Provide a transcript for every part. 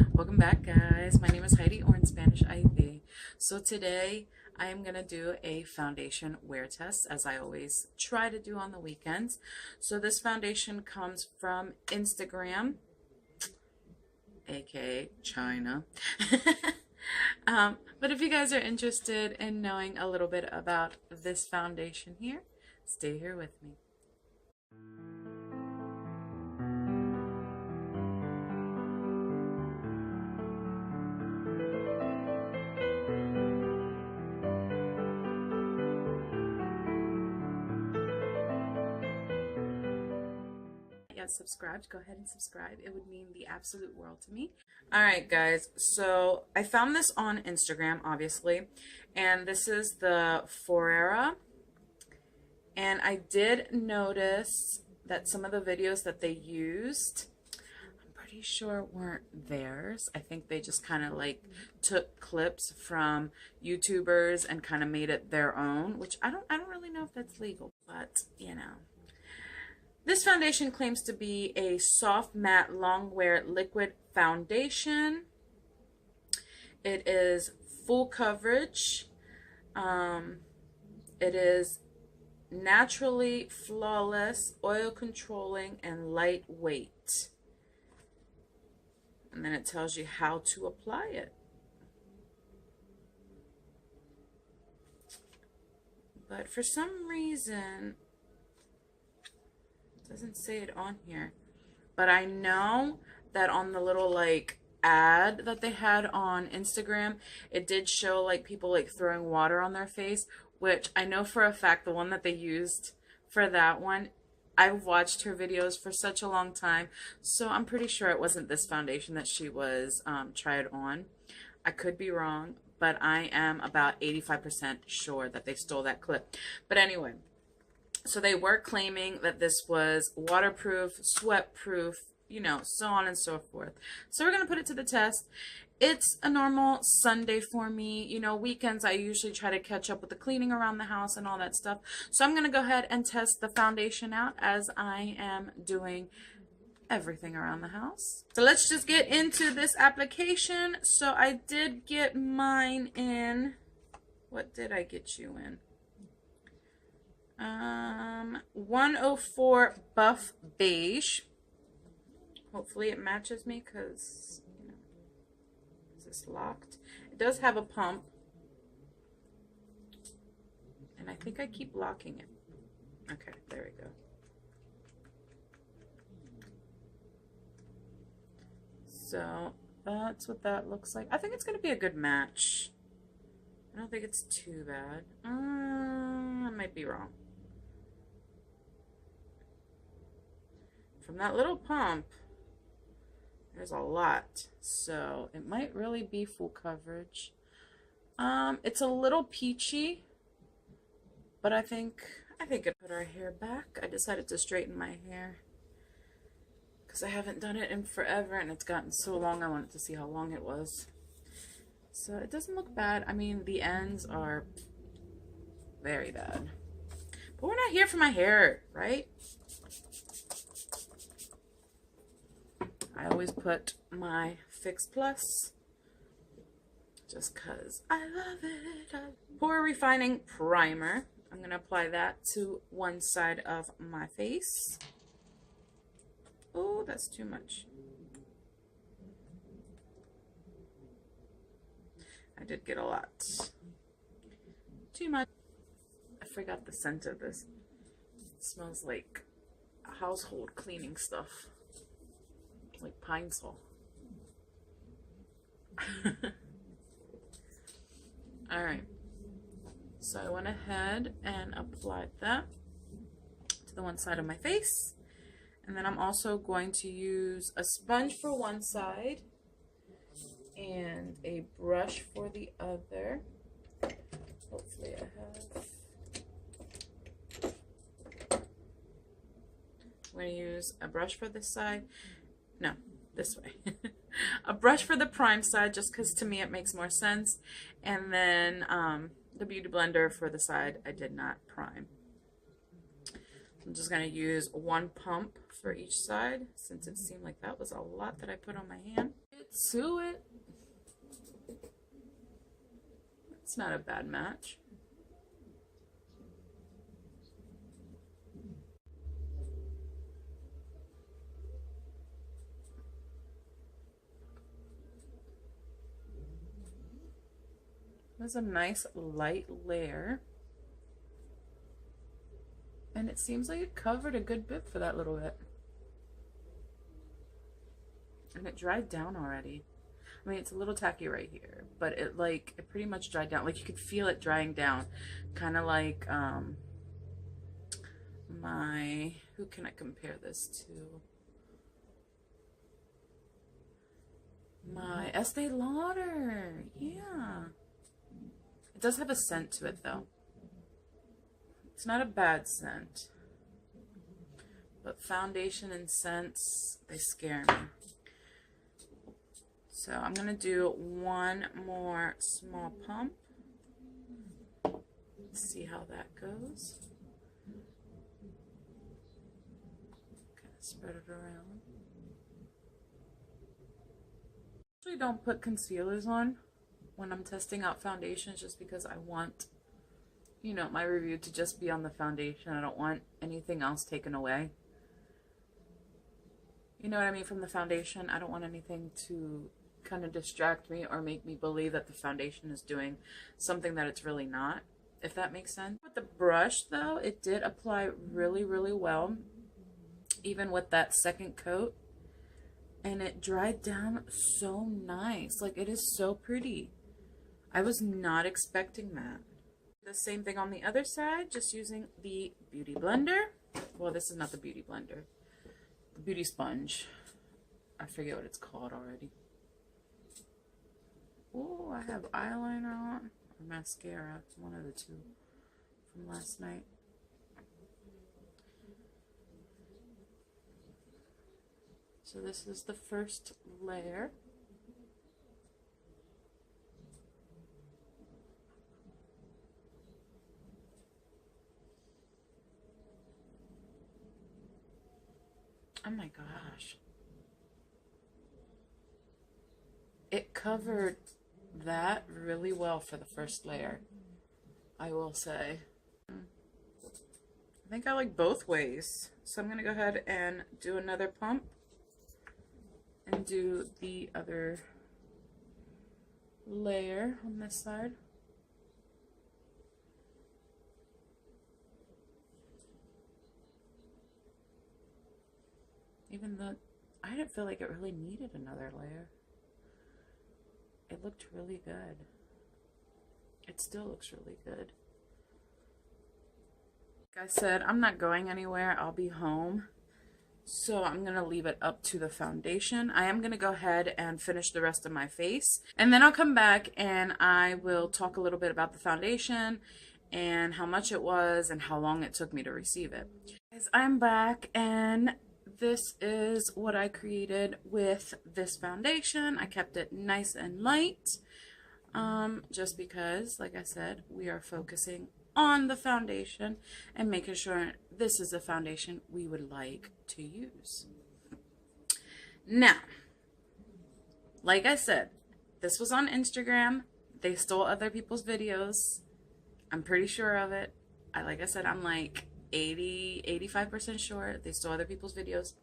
Welcome back, guys. My name is Heidi, or in Spanish, Ivy. So today I am going to do a foundation wear test, as I always try to do on the weekends. So this foundation comes from Instagram, aka China. But if you guys are interested in knowing a little bit about this foundation here, stay here with me. Yet subscribed, go ahead and subscribe. It would mean the absolute world to me. All right, guys, so I found this on Instagram, obviously, and this is the Phoera, and I did notice that some of the videos that they used, I'm pretty sure weren't theirs. I think they just kind of like took clips from YouTubers and kind of made it their own, which I don't really know if that's legal, but you know. This foundation claims to be a soft matte long wear liquid foundation. It is full coverage. It is naturally flawless, oil controlling, and lightweight. And then it tells you how to apply it. But for some reason, doesn't say it on here, but I know that on the little like ad that they had on Instagram, it did show like people like throwing water on their face, which I know for a fact the one that they used for that one, I've watched her videos for such a long time, so I'm pretty sure it wasn't this foundation that she was tried on. I could be wrong, but I am about 85% sure that they stole that clip. But anyway, so they were claiming that this was waterproof, sweat-proof, you know, so on and so forth. So we're going to put it to the test. It's a normal Sunday for me. You know, weekends I usually try to catch up with the cleaning around the house and all that stuff. So I'm going to go ahead and test the foundation out as I am doing everything around the house. So let's just get into this application. So I did get mine in, what did I get you in? 104 Buff Beige. Hopefully it matches me because, you know, is this locked? It does have a pump. And I think I keep locking it. Okay, there we go. So that's what that looks like. I think it's going to be a good match. I don't think it's too bad. I might be wrong. From that little pump, there's a lot, so it might really be full coverage. It's a little peachy, but I think it put our hair back. I decided to straighten my hair because I haven't done it in forever, and it's gotten so long. I wanted to see how long it was. So it doesn't look bad. I mean, the ends are very bad, but we're not here for my hair, right? I always put my Fix Plus just because I love it. Pore Refining Primer. I'm going to apply that to one side of my face. Oh, that's too much. I did get a lot. Too much. I forgot the scent of this. It smells like household cleaning stuff. Like pine sol. Alright, so I went ahead and applied that to the one side of my face, and then I'm also going to use a sponge for one side and a brush for the other. Hopefully I have. I'm going to use a brush for this side. No, this way. A brush for the prime side, just because to me it makes more sense. And then the Beauty Blender for the side I did not prime. I'm just going to use one pump for each side, since it seemed like that was a lot that I put on my hand. get to it. It's not a bad match. There's a nice light layer. And it seems like it covered a good bit for that little bit. And it dried down already. I mean, it's a little tacky right here, but it pretty much dried down. Like, you could feel it drying down. Kind of like who can I compare this to? My Estee Lauder. Yeah. It does have a scent to it, though. It's not a bad scent. But foundation and scents, they scare me. So I'm going to do one more small pump. Let's see how that goes. Kind of spread it around. I usually don't put concealers on when I'm testing out foundations, just because I want, you know, my review to just be on the foundation. I don't want anything else taken away. You know what I mean? From the foundation, I don't want anything to kind of distract me or make me believe that the foundation is doing something that it's really not, if that makes sense. With the brush, though, it did apply really, really well, even with that second coat. And it dried down so nice. Like, it is so pretty. I was not expecting that. The same thing on the other side, just using the Beauty Blender. Well, this is not the Beauty Blender. The Beauty Sponge. I forget what it's called already. Oh, I have eyeliner on. Or mascara. One of the two from last night. So this is the first layer. Oh my gosh. It covered that really well for the first layer, I will say. I think I like both ways. So I'm going to go ahead and do another pump and do the other layer on this side. Even though I didn't feel like it really needed another layer. It looked really good. It still looks really good. Like I said, I'm not going anywhere. I'll be home. So I'm going to leave it up to the foundation. I am going to go ahead and finish the rest of my face. And then I'll come back and I will talk a little bit about the foundation and how much it was and how long it took me to receive it. Guys, I'm back and this is what I created with this foundation. I kept it nice and light, just because, like I said, we are focusing on the foundation and making sure this is the foundation we would like to use. Now, like I said, this was on Instagram. They stole other people's videos. I'm pretty sure of it. Like I said, I'm like 85% sure they stole other people's videos.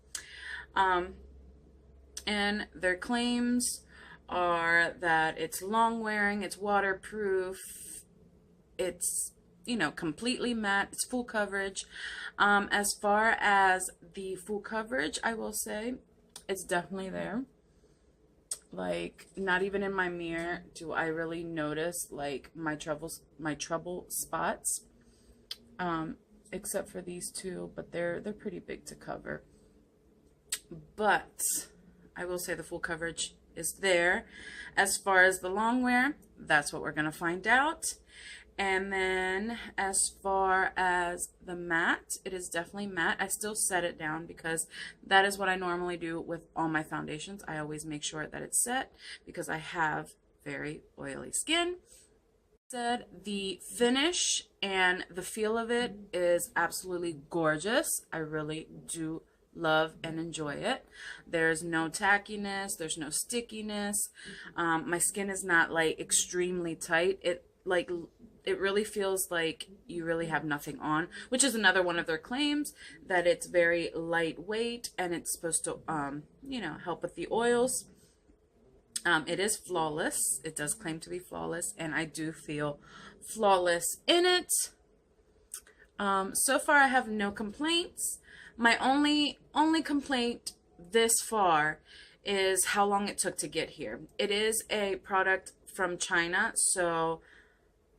And their claims are that it's long wearing, it's waterproof, it's, you know, completely matte, it's full coverage. As far as the full coverage, I will say it's definitely there. Like, not even in my mirror do I really notice like my trouble spots. Except for these two, but they're pretty big to cover. But I will say the full coverage is there. As far as the long wear, that's what we're going to find out. And then as far as the matte, it is definitely matte. I still set it down because that is what I normally do with all my foundations. I always make sure that it's set because I have very oily skin. Said the finish and the feel of it is absolutely gorgeous. I really do love and enjoy it. There's no tackiness, there's no stickiness. My skin is not like extremely tight. It really feels like you really have nothing on, which is another one of their claims, that it's very lightweight and it's supposed to you know, help with the oils. It is flawless. It does claim to be flawless, and I do feel flawless in it. So far I have no complaints. My only complaint this far is how long it took to get here. It is a product from China, so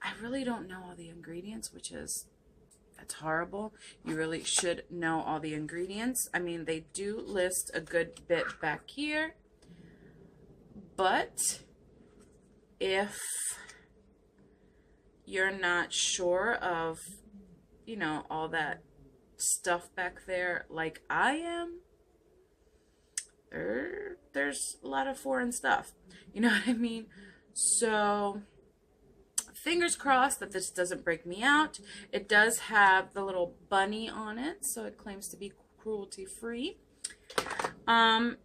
I really don't know all the ingredients, that's horrible. You really should know all the ingredients. I mean, they do list a good bit back here, but if you're not sure of, you know, all that stuff back there like I am, there's a lot of foreign stuff. You know what I mean? So fingers crossed that this doesn't break me out. It does have the little bunny on it, so it claims to be cruelty free. And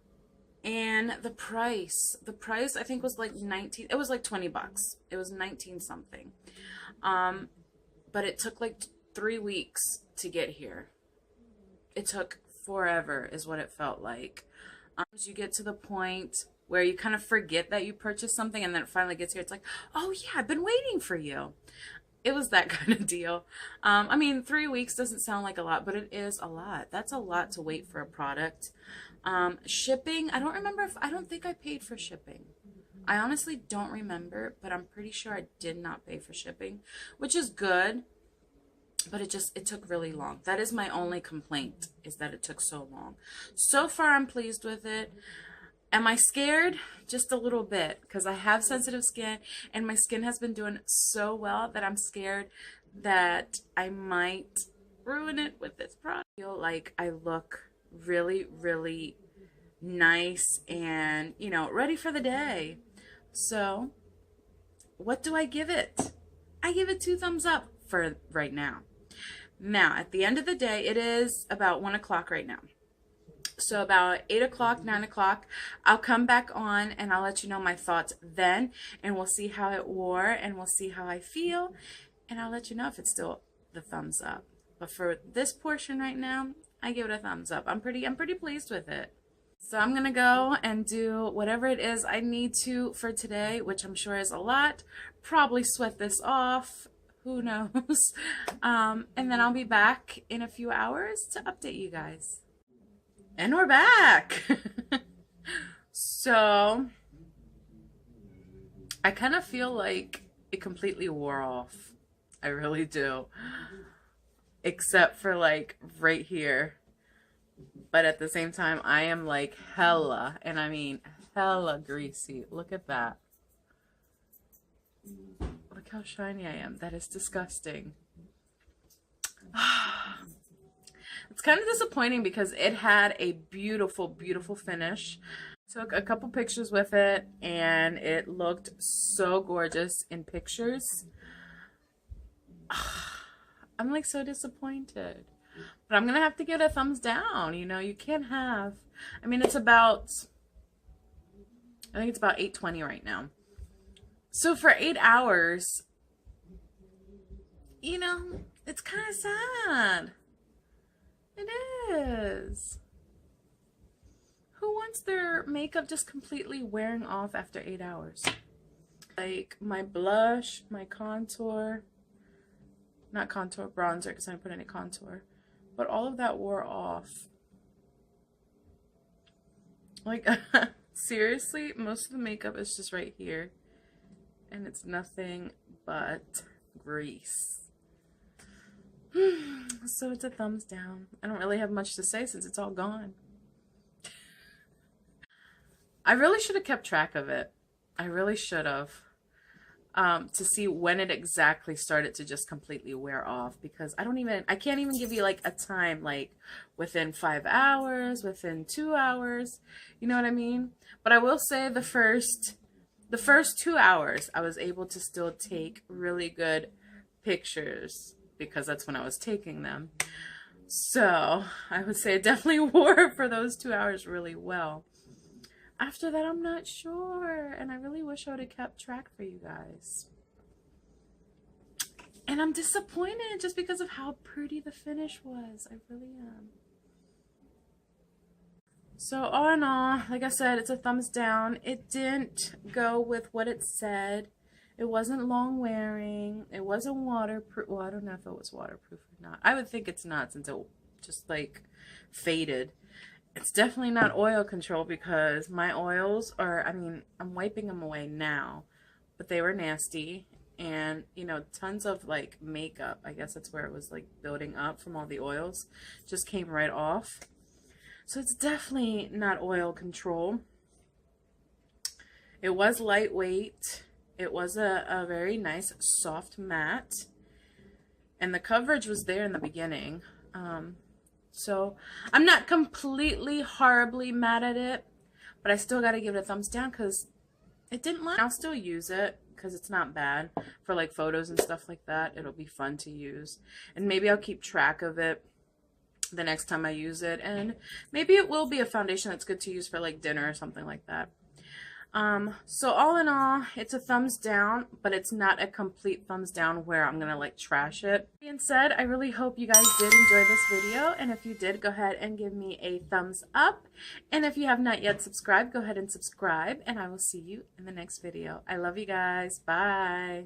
the price I think was like 19, it was like 20 bucks. It was 19 something. But it took like 3 weeks to get here. It took forever is what it felt like. You get to the point where you kind of forget that you purchased something, and then it finally gets here. It's like, oh yeah, I've been waiting for you. It was that kind of deal. I mean, 3 weeks doesn't sound like a lot, but it is a lot. That's a lot to wait for a product. Shipping, I don't think I paid for shipping. I honestly don't remember, but I'm pretty sure I did not pay for shipping, which is good, but it took really long. That is my only complaint, is that it took so long. So far, I'm pleased with it. Am I scared? Just a little bit, because I have sensitive skin, and my skin has been doing so well that I'm scared that I might ruin it with this product. I feel like I look really, really nice and, you know, ready for the day. So what do I give it? I give it 2 thumbs up for right now. Now, at the end of the day, it is about 1 o'clock right now. So about 8 o'clock, 9 o'clock, I'll come back on and I'll let you know my thoughts then, and we'll see how it wore, and we'll see how I feel, and I'll let you know if it's still the thumbs up. But for this portion right now, I give it a thumbs up. I'm pretty pleased with it. So I'm gonna go and do whatever it is I need to for today, which I'm sure is a lot. Probably sweat this off. Who knows? And then I'll be back in a few hours to update you guys. And we're back. So I kind of feel like it completely wore off. I really do. Except for like right here. But at the same time, I am like hella, and I mean hella greasy. Look at that. Look how shiny I am. That is disgusting. It's kind of disappointing because it had a beautiful, beautiful finish. Took a couple pictures with it, and it looked so gorgeous in pictures. I'm like so disappointed. But I'm going to have to give it a thumbs down. You know, you can't have... I mean, it's about... I think it's about 8:20 right now. So for 8 hours, you know, it's kind of sad. It is. Who wants their makeup just completely wearing off after 8 hours? Like my blush, my contour... Not contour, bronzer, because I didn't put any contour. But all of that wore off. Like, seriously, most of the makeup is just right here. And it's nothing but grease. So it's a thumbs down. I don't really have much to say since it's all gone. I really should have kept track of it. I really should have. To see when it exactly started to just completely wear off, because I can't even give you like a time, like within 5 hours, within 2 hours, you know what I mean? But I will say the first 2 hours, I was able to still take really good pictures because that's when I was taking them. So I would say it definitely wore for those 2 hours really well. After that, I'm not sure. And I really wish I would have kept track for you guys. And I'm disappointed just because of how pretty the finish was. I really am. So all in all, like I said, it's a thumbs down. It didn't go with what it said. It wasn't long wearing. It wasn't waterproof. Well, I don't know if it was waterproof or not. I would think it's not since it just like faded. It's definitely not oil control because my oils are, I mean, I'm wiping them away now, but they were nasty. And, you know, tons of like makeup, I guess that's where it was like building up from all the oils, just came right off. So it's definitely not oil control. It was lightweight. It was a very nice soft matte. And the coverage was there in the beginning. So I'm not completely horribly mad at it, but I still got to give it a thumbs down because it didn't last. I'll still use it because it's not bad for like photos and stuff like that. It'll be fun to use. And maybe I'll keep track of it the next time I use it, and maybe it will be a foundation that's good to use for like dinner or something like that. So all in all, it's a thumbs down, but it's not a complete thumbs down where I'm gonna like trash it. That being said, I really hope you guys did enjoy this video, and if you did, go ahead and give me a thumbs up, and if you have not yet subscribed, go ahead and subscribe, and I will see you in the next video. I love you guys. Bye.